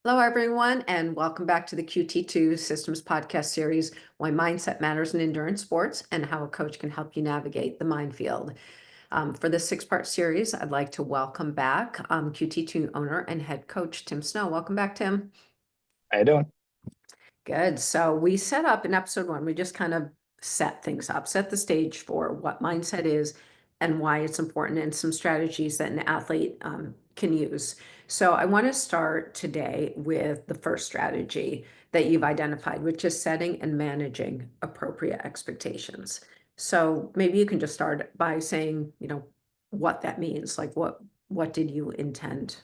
Hello, everyone, and welcome back to the QT2 Systems podcast series, Why Mindset Matters in Endurance Sports and How a Coach Can Help You Navigate the Minefield. For this six-part series, I'd like to welcome back QT2 owner and head coach Tim Snow. Welcome back, Tim. How you doing? Good. So we set up in episode one, we just kind of set things up, set the stage for what mindset is and why it's important and some strategies that an athlete can use. So I want to start today with the first strategy that you've identified, which is setting and managing appropriate expectations. So maybe you can just start by saying, what that means. Like what did you intend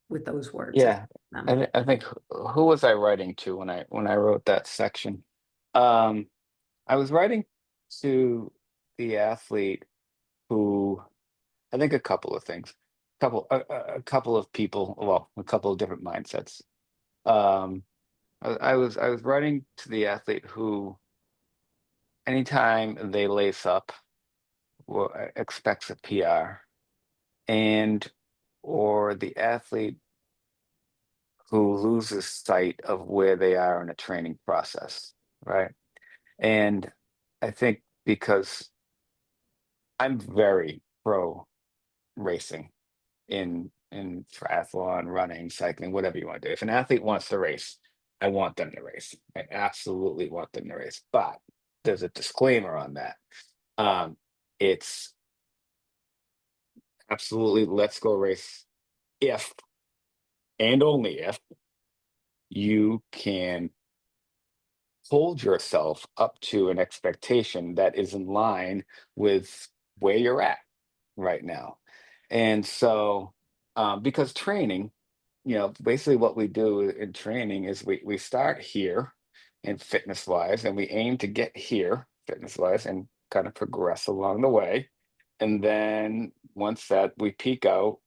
with those words? Yeah, I think who was I writing to when I wrote that section? Um, I was writing to the athlete who I think a couple of things, a couple of people, well, a couple of different mindsets. Um, I was writing to the athlete who anytime they lace up, expects a PR, and or the athlete who loses sight of where they are in a training process, right? And I think because I'm very pro racing in triathlon, running, cycling, whatever you want to do. If an athlete wants to race, I want them to race. I absolutely want them to race. But there's a disclaimer on that. It's absolutely let's go race if and only if you can hold yourself up to an expectation that is in line with where you're at right now. And so, because training, basically what we do in training is we start here in fitness wise, and we aim to get here fitness wise and kind of progress along the way. And then once that we peak out,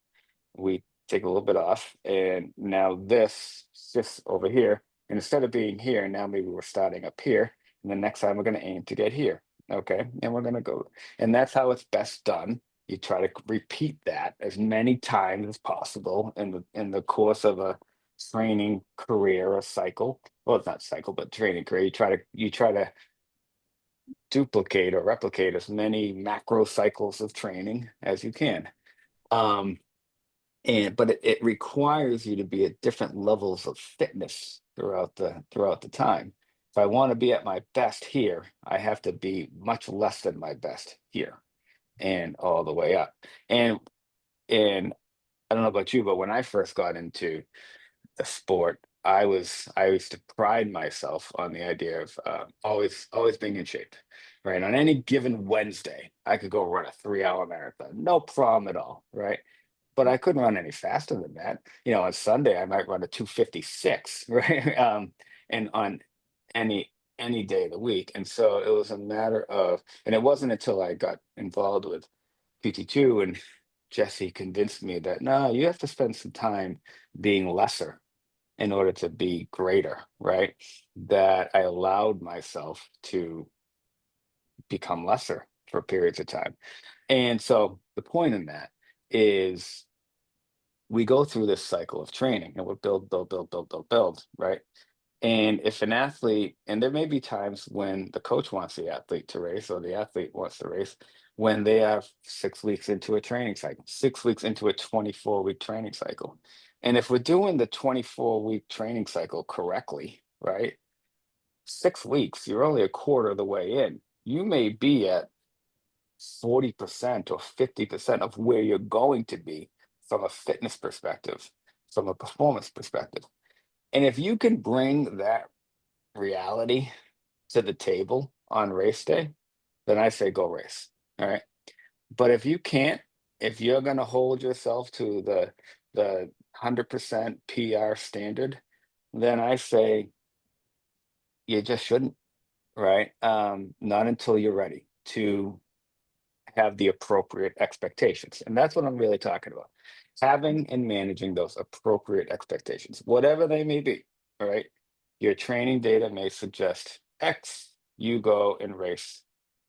we take a little bit off, and now this sits over here. And instead of being here, now maybe we're starting up here, and the next time we're going to aim to get here. Okay, and we're going to go, and that's how it's best done. You try to repeat that as many times as possible in the course of a training career, a cycle. Well, it's not cycle, but training career. You try to duplicate or replicate as many macro cycles of training as you can. Um, but it requires you to be at different levels of fitness throughout the time. If I want to be at my best here, I have to be much less than my best here and all the way up. And I don't know about you, but when I first got into the sport, I used to pride myself on the idea of always being in shape. Right. On any given Wednesday, I could go run a 3 hour marathon. No problem at all. Right, but I couldn't run any faster than that. On Sunday, I might run a 2:56, right? And on any any day of the week. And so it was a matter of, and it wasn't until I got involved with PT2 and Jesse convinced me that no, you have to spend some time being lesser in order to be greater, right? That I allowed myself to become lesser for periods of time. And so the point in that is we go through this cycle of training and we build, right? And if an athlete, and there may be times when the coach wants the athlete to race or the athlete wants to race, when they are 6 weeks into a training cycle, 6 weeks into a 24-week training cycle. And if we're doing the 24-week training cycle correctly, right? 6 weeks, you're only a quarter of the way in. You may be at 40% or 50% of where you're going to be from a fitness perspective, from a performance perspective. And if you can bring that reality to the table on race day, then I say go race. All right. But if you can't, if you're going to hold yourself to the 100% PR standard, then I say you just shouldn't, right? Not until you're ready to have the appropriate expectations. And that's what I'm really talking about. Having and managing those appropriate expectations, whatever they may be. All right. Your training data may suggest X, you go and race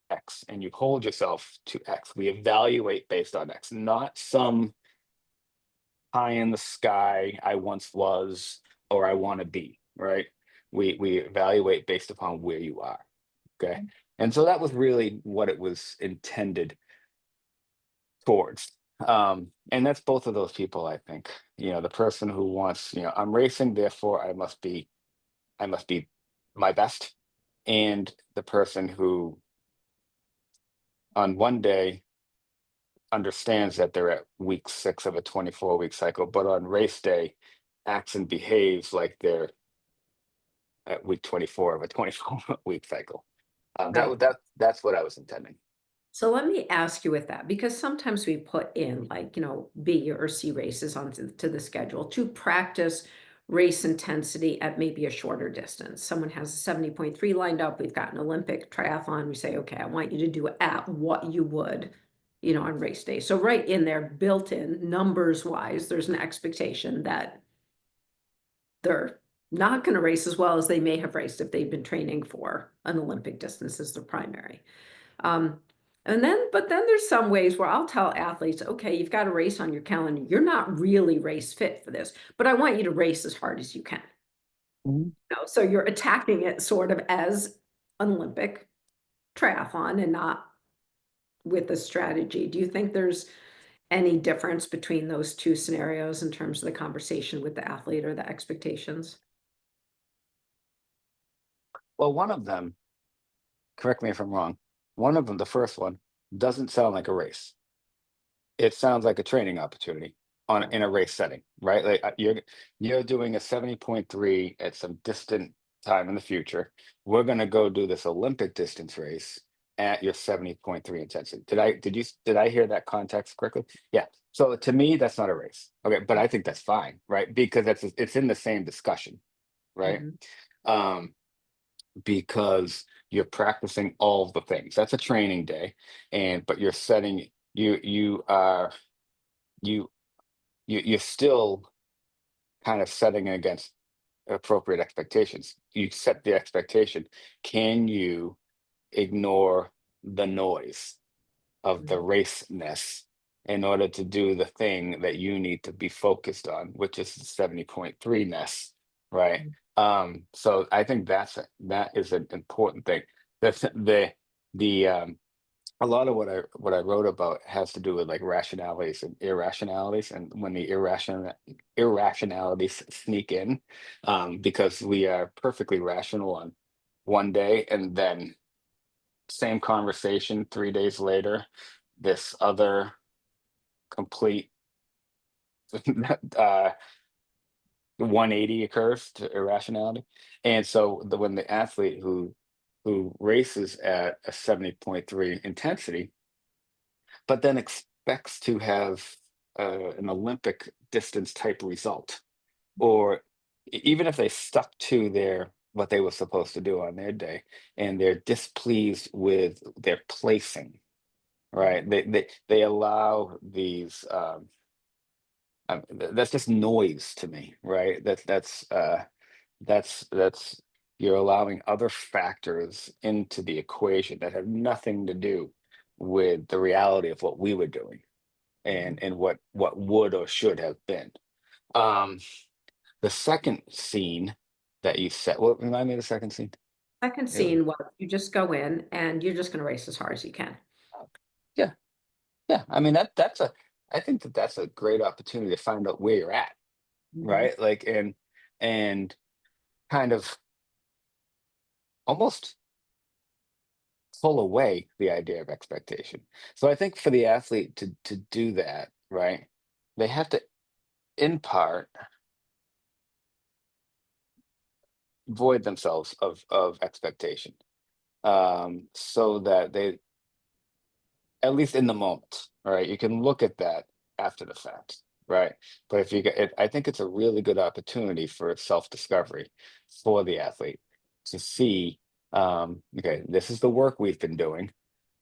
X and you hold yourself to X. We evaluate based on X, not some pie in the sky, I once was, or I want to be, right? We evaluate based upon where you are. Okay. And so that was really what it was intended towards. And that's both of those people, I think. The person who wants, I'm racing, therefore I must be my best. And the person who on one day understands that they're at week 6 of a 24-week cycle, but on race day acts and behaves like they're at week 24 of a 24-week cycle. Right. That's what I was intending. So let me ask you with that, because sometimes we put in like, B or C races onto to the schedule to practice race intensity at maybe a shorter distance. Someone has a 70.3 lined up. We've got an Olympic triathlon. We say, okay, I want you to do it at what you would, on race day. So right in there, built in numbers wise, there's an expectation that they're not going to race as well as they may have raced if they've been training for an Olympic distance as the primary. Um, but then there's some ways where I'll tell athletes, okay, you've got a race on your calendar. You're not really race fit for this, but I want you to race as hard as you can. Mhm. So you're attacking it sort of as an Olympic triathlon and not with a strategy. Do you think there's any difference between those two scenarios in terms of the conversation with the athlete or the expectations? Well, one of them, correct me if I'm wrong, one of them, the first one, doesn't sound like a race. It sounds like a training opportunity in a race setting, right? Like you're doing a 70.3 at some distant time in the future. We're gonna go do this Olympic distance race at your 70.3 intensity. Did I hear that context correctly? Yeah. So to me, that's not a race. Okay, but I think that's fine, right? Because it's in the same discussion, right? Mhm. Um, because you're practicing all of the things. That's a training day, but you're setting you are you you're still kind of setting against appropriate expectations. You set the expectation. Can you ignore the noise of the Mhm. raceness in order to do the thing that you need to be focused on, which is the 70.3 ness, right? Mhm. So I think that is an important thing. That's the a lot of what I wrote about has to do with like rationalities and irrationalities, and when the irrationalities sneak in, because we are perfectly rational on one day, and then same conversation 3 days later, this other complete uh, 180 occurs to irrationality, and so when the athlete who races at a 70.3 intensity but then expects to have an Olympic distance type result, or even if they stuck to their what they were supposed to do on their day, and they're displeased with their placing, right? They allow these. That's just noise to me, right? That's you're allowing other factors into the equation that have nothing to do with the reality of what we were doing Mhm. and what would or should have been. Um, the second scene that you set, what remind me of the second scene? Second It was, scene was you just go in and you're just going to race as hard as you can. yeah, yeah. I mean I think that's a great opportunity to find out where you're at, Mhm. right? Like and kind of almost pull away the idea of expectation. So I think for the athlete to do that, right, they have to in part void themselves of expectation, so that they at least in the moment, right? You can look at that after the fact, right? But if you get it, I think it's a really good opportunity for self-discovery for the athlete to see, okay, this is the work we've been doing.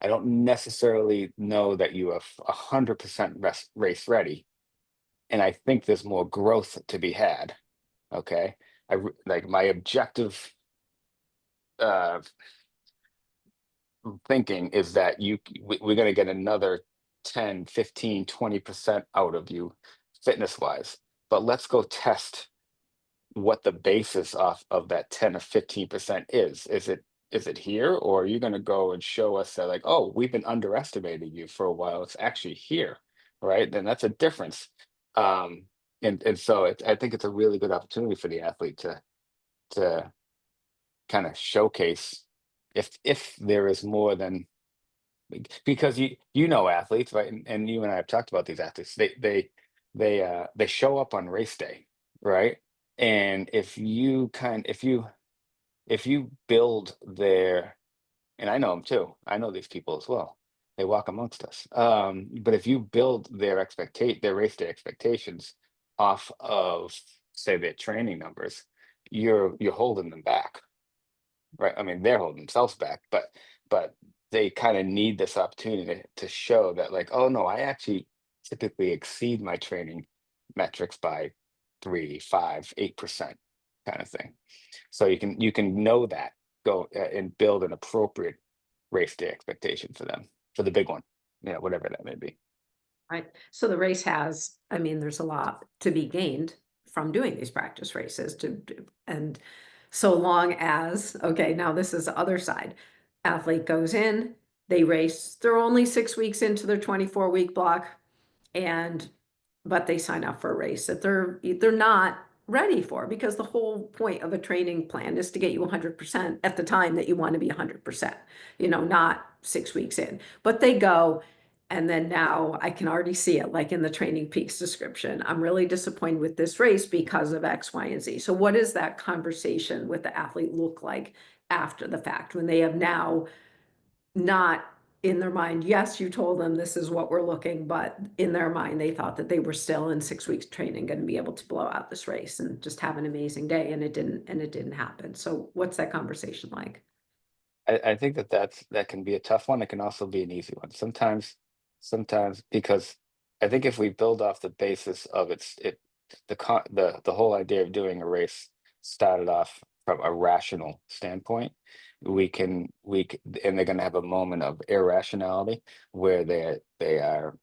I don't necessarily know that you are 100% race ready, and I think there's more growth to be had. Okay, like my objective uh, thinking is that we're going to get another 10, 15, 20% out of you fitness wise, but let's go test what the basis off of that 10 or 15% is. Is it here, or are you going to go and show us that, like, oh, we've been underestimating you for a while, it's actually here, right? Then that's a difference. um and so I think it's a really good opportunity for the athlete to kind of showcase if there is more than, because you know athletes, right? And you and I have talked about these athletes. They show up on race day, right? And if you build their, and I know them too. I know these people as well. They walk amongst us. But if you build their race day expectations off of, say, their training numbers, you're holding them back, right? I mean, they're holding themselves back, but they kind of need this opportunity to show that, like, oh no, I actually typically exceed my training metrics by 3, 5, 8% kind of thing. So you can know that, go and build an appropriate race day expectation for them, for the big one, whatever that may be. Right. So the race has, I mean, there's a lot to be gained from doing these practice races and so long as, okay, now this is the other side. Athlete goes in, they race, they're only 6 weeks into their 24-week block. And but they sign up for a race that they're not ready for, because the whole point of a training plan is to get you 100% at the time that you want to be 100%, not 6 weeks in. But they go, and then now I can already see it, like in the Training Peaks description. I'm really disappointed with this race because of X, Y, and Z. So what does that conversation with the athlete look like after the fact, when they have now not in their mind, yes, you told them this is what we're looking, but in their mind, they thought that they were still in 6 weeks training going to be able to blow out this race and just have an amazing day, and it didn't happen. So what's that conversation like? I think that can be a tough one. It can also be an easy one. Sometimes because I think if we build off the basis of the whole idea of doing a race started off from a rational standpoint, and they're going to have a moment of irrationality where they are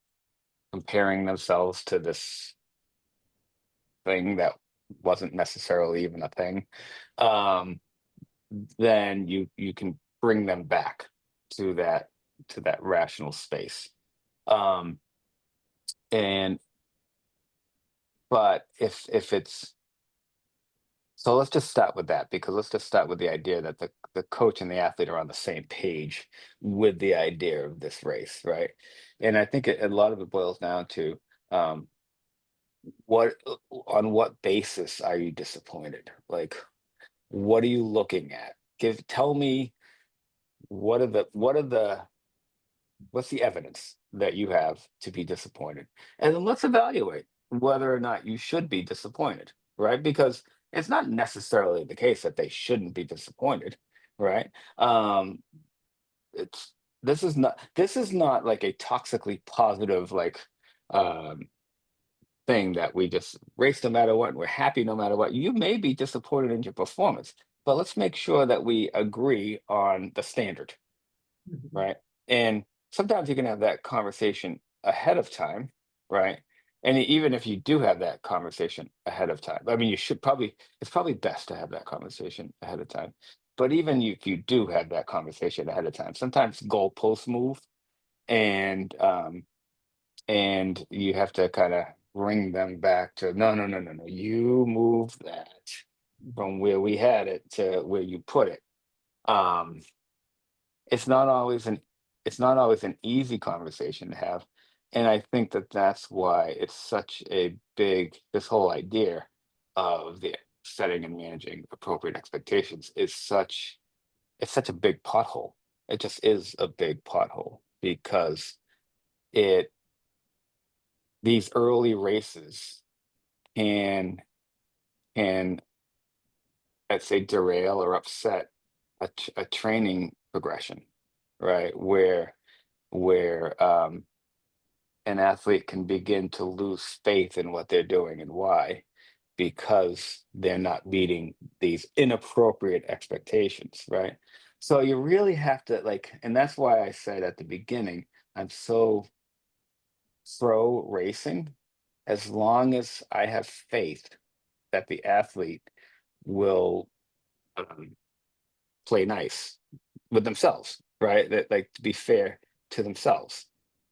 comparing themselves to this thing that wasn't necessarily even a thing. Um, then you can bring them back to that rational space. Um, and but if it's so, let's just start with that, because let's just start with the idea that the coach and the athlete are on the same page with the idea of this race, right? And I think a lot of it boils down to, um, what on what basis are you disappointed? Like, what are you looking at? Tell me, what's the evidence that you have to be disappointed? And then let's evaluate whether or not you should be disappointed, right? Because it's not necessarily the case that they shouldn't be disappointed, right? Um, it's this is not like a toxically positive, like, um thing that we just race no matter what, we're happy no matter what. You may be disappointed in your performance, but let's make sure that we agree on the standard, Mhm. right? And sometimes you can have that conversation ahead of time, right? And even if you do have that conversation ahead of time, I mean, it's probably best to have that conversation ahead of time. But even if you do have that conversation ahead of time, sometimes goalposts move, and and you have to kind of bring them back to, no, no, no, no, no, you move that from where we had it to where you put it. Um, it's not always an easy conversation to have, and I think that that's why it's such a big this whole idea of the setting and managing appropriate expectations is such a big pothole. It just is a big pothole because it these early races can, let's say, derail or upset a training progression, right? Where an athlete can begin to lose faith in what they're doing, and why? Because they're not meeting these inappropriate expectations, right? So you really have to, like, and that's why I said at the beginning, I'm so pro racing, as long as I have faith that the athlete will um, play nice with themselves, right? That, like, to be fair to themselves.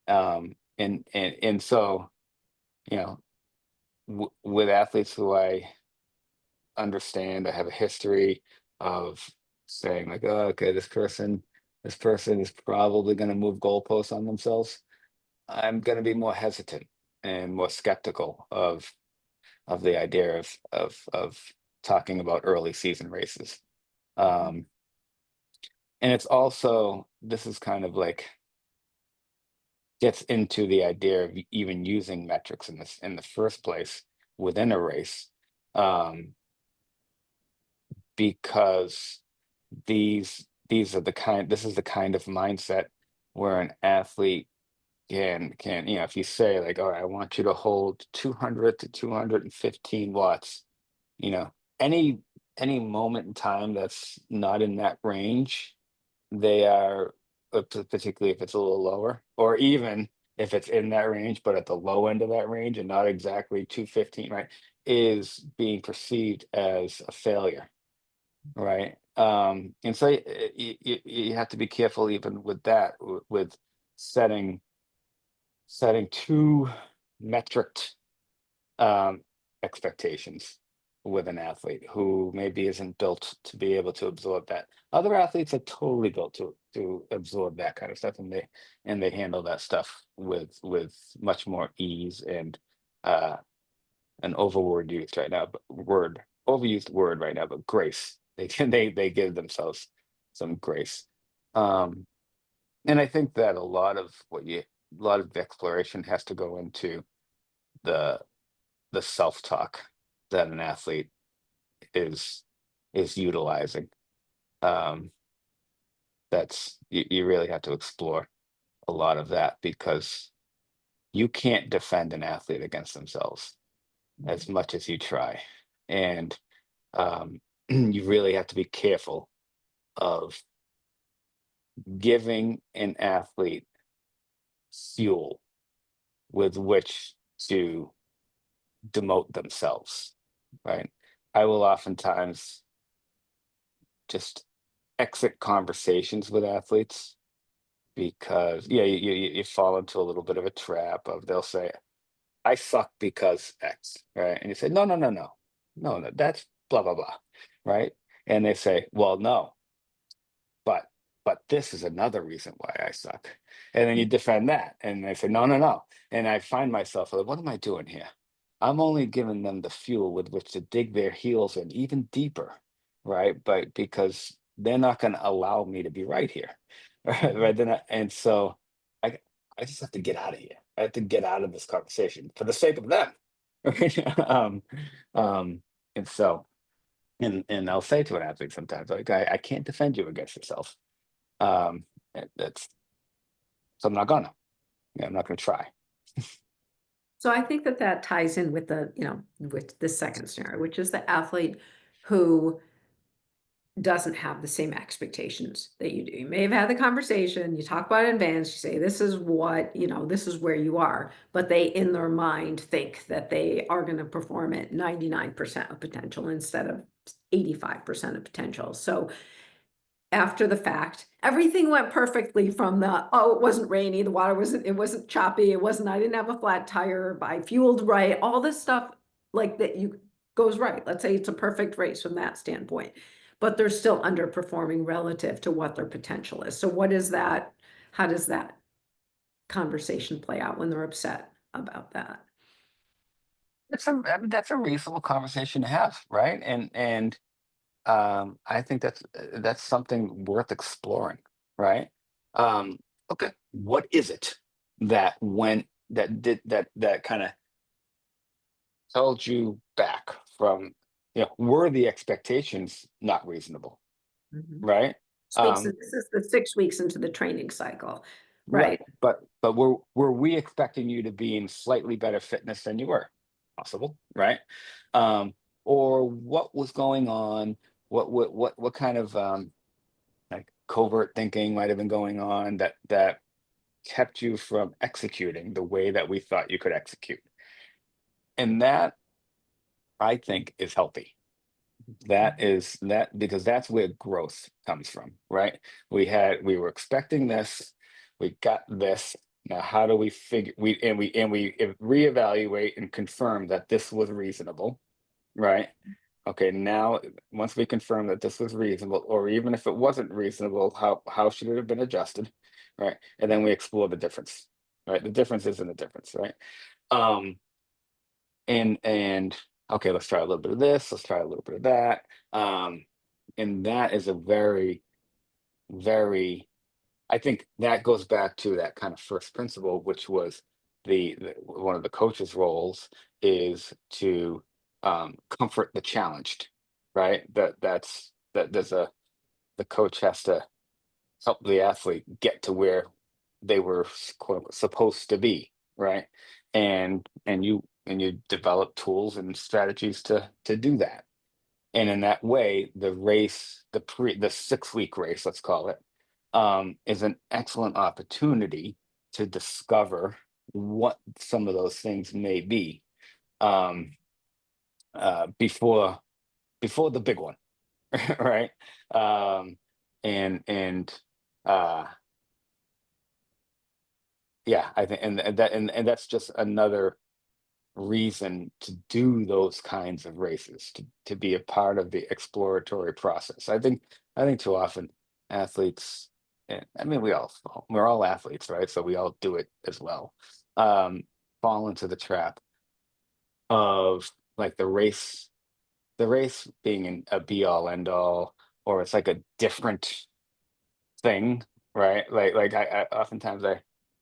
And so, you know, with athletes who I understand, I have a history of saying like, oh, okay, this person is probably going to move goalposts on themselves. I'm going to be more hesitant and more skeptical of the idea of talking about early season races. Um, and it's also, this is kind of like gets into the idea of even using metrics in the first place within a race, um, because these are the kind this is the kind of mindset where an athlete can, if you say like, all right, I want you to hold 200 to 215 watts, you know, any any moment in time that's not in that range, they are, particularly if it's a little lower, or even if it's in that range, but at the low end of that range and not exactly 215, right, is being perceived as a failure, right? And so you have to be careful even with that, with setting too metric um, expectations with an athlete who maybe isn't built to be able to absorb that. Other athletes are totally built to absorb that kind of stuff, and they handle that stuff with much more ease and uh, an overword used right now, but overused word right now, but grace. They can they give themselves some grace. Um, and I think that a lot of the exploration has to go into the self-talk that an athlete is utilizing. Um, you really have to explore a lot of that because you can't defend an athlete against themselves as much as you try. And you really have to be careful of giving an athlete fuel with which to demote themselves, right? I will oftentimes just exit conversations with athletes because, yeah, you fall into a little bit of a trap of, they'll say, I suck because X, right? And you say, no, no, no, no, no, no, that's blah blah blah, right? And they say, well, no, but this is another reason why I suck. And then you defend that, and they say, no, no, no. And I find myself like, what am I doing here? I'm only giving them the fuel with which to dig their heels in even deeper, right? But because they're not going to allow me to be right here, right? Mhm. Right? And so I I just have to get out of here. I have to get out of this conversation for the sake of them. Right? Um, and so, and I'll say to an athlete sometimes, like, I can't defend you against yourself. That's so I'm not gonna. Yeah, I'm not gonna try. So I think that that ties in with with the second scenario, which is the athlete who doesn't have the same expectations that you do. You may have had the conversation, you talk about it in advance, you say, this is what, this is where you are, but they in their mind think that they are going to perform at 99% of potential instead of 85% of potential. So after the fact, everything went perfectly from oh, it wasn't rainy, the water wasn't, it wasn't choppy, I didn't have a flat tire, I fueled right, all this stuff like that you goes right. Let's say it's a perfect race from that standpoint, but they're still underperforming relative to what their potential is. So what is that? How does that conversation play out when they're upset about that? I mean, that's a reasonable conversation to have, right? And I think that's something worth exploring, right? Um, okay, what is it that went that did that kind of held you back from, were the expectations not reasonable, Mhm. right? Um, This is the 6 weeks into the training cycle, right? right, but were we expecting you to be in slightly better fitness than you were? Possible, right? Um, or what was going on? What kind of like covert thinking might have been going on that kept you from executing the way that we thought you could execute? And that, I think, is healthy. That is that because that's where growth comes from, right? We were expecting this, we got this. Now, how do we figure we reevaluate and confirm that this was reasonable, right? Okay, now once we confirm that this was reasonable, or even if it wasn't reasonable, how should it have been adjusted, right? And then we explore the difference, right? The difference isn't a difference, right? Um, and okay, let's try a little bit of this, let's try a little bit of that. And that is a very, very I think that goes back to that kind of first principle, which was one of the coach's roles is to comfort the challenged, right? That there's a the coach has to help the athlete get to where they were quote unquote supposed to be, right? And you develop tools and strategies to do that. And in that way, the race, the 6 week race, let's call it, is an excellent opportunity to discover what some of those things may be, um, before the big one, right? Um, and uh, yeah, I think, and that's just another reason to do those kinds of races, to be a part of the exploratory process. I think too often athletes, I mean we're all athletes, right? So we all do it as well. Um, Fall into the trap of like the race being a be all end all, or it's like a different thing, right? I oftentimes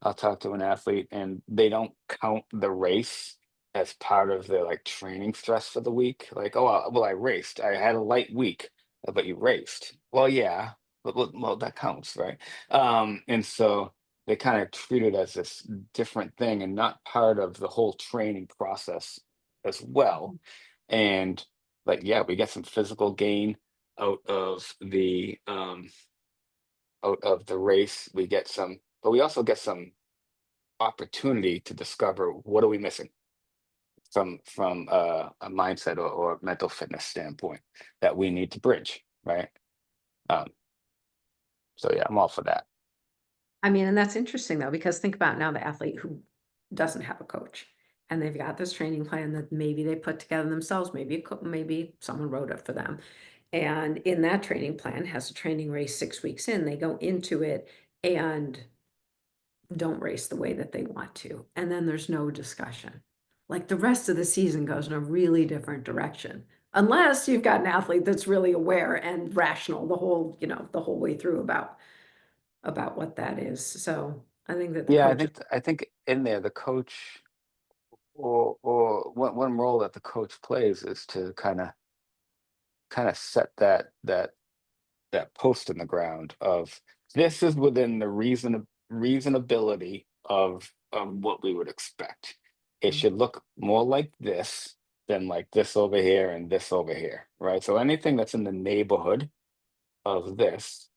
I'll talk to an athlete and they don't count the race as part of their like training stress for the week. Like, oh well, I raced. I had a light week, but you raced. Well, yeah, well that counts, right? And so they kind of treat it as this different thing and not part of the whole training process as well. And like, yeah, we get some physical gain out of the race. We get some, but we also get some opportunity to discover what are we missing from a mindset or mental fitness standpoint that we need to bridge, right? Um, so yeah, I'm all for that. I mean, and that's interesting though, because think about now the athlete who doesn't have a coach and they've got this training plan that maybe they put together themselves, maybe maybe someone wrote it for them. And in that training plan has a training race 6 weeks in, they go into it and don't race the way that they want to. And then there's no discussion. Like the rest of the season goes in a really different direction. Unless you've got an athlete that's really aware and rational the whole, the whole way through about what that is. So I think that the Yeah, coaches, I think in there the coach or one role that the coach plays is to kind of set that post in the ground of this is within the reasonability of what we would expect. It should look more like this than like this over here and this over here, right? So anything that's in the neighborhood of this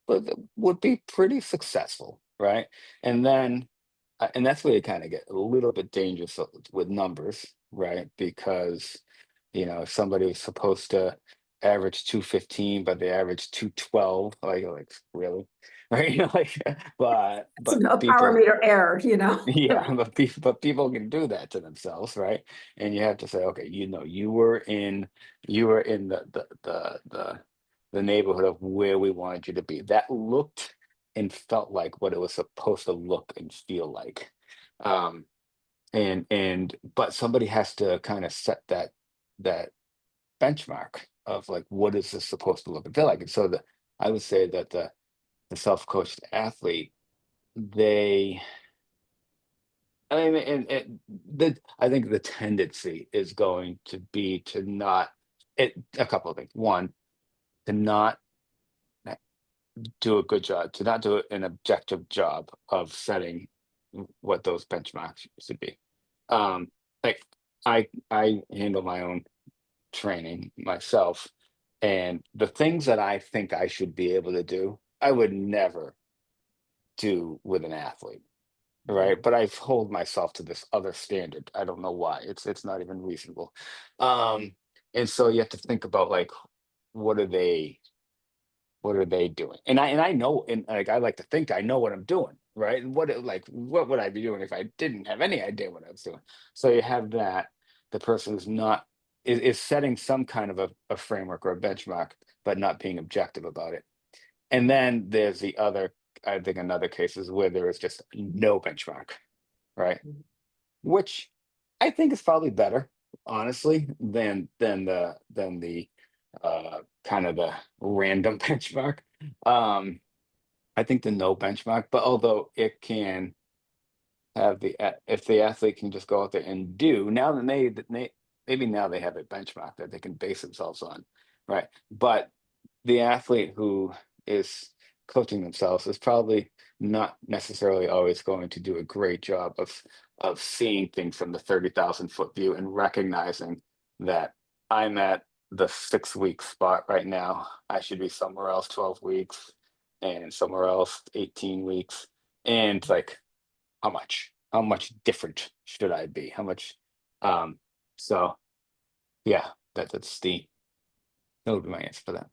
would be pretty successful, right? And then and that's where you kind of get a little bit dangerous with numbers, right? Because if somebody was supposed to average 215, but they average 212, like really, right? Like, it's but a power people, meter error. yeah, but people can do that to themselves, right? And you have to say, okay, you were in the neighborhood of where we wanted you to be. That looked and felt like what it was supposed to look and feel like. Um, and but somebody has to kind of set that benchmark of like what is this supposed to look and feel like. And so I would say that the self-coached athlete, they I mean, I think the tendency is going to be to not a couple of things. One, to not do a good job, to not do an objective job of setting what those benchmarks should be. Um, like I handle my own training myself, and the things that I think I should be able to do, I would never do with an athlete. Right, but I hold myself to this other standard. I don't know why. It's not even reasonable. Um, And so you have to think about like, what are they what are they doing? And I know, and like I like to think I know what I'm doing, right? And what would I be doing if I didn't have any idea what I was doing? So you have that the person is not is setting some kind of a framework or a benchmark, but not being objective about it. And then there's the other, I think another case is where there is just no benchmark, right? Mhm. Which I think is probably better, honestly, than the kind of the random benchmark. Um, I think the no benchmark, but although it can have if the athlete can just go out there and do now, then they maybe now they have a benchmark that they can base themselves on, right? But the athlete who is coaching themselves is probably not necessarily always going to do a great job of seeing things from the 30,000-foot view and recognizing that I'm at the 6 week spot right now. I should be somewhere else 12 weeks and somewhere else 18 weeks. And like, how much different should I be? How much? Um, so yeah, that would be my answer for that.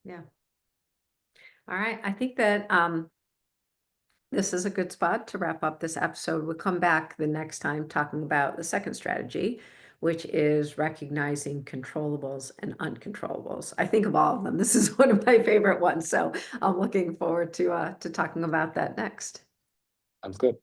Yeah. All right. I think that this is a good spot to wrap up this episode. We'll come back the next time talking about the second strategy, which is recognizing controllables and uncontrollables. I think of all of them. This is one of my favorite ones. So I'm looking forward to talking about that next. Sounds good.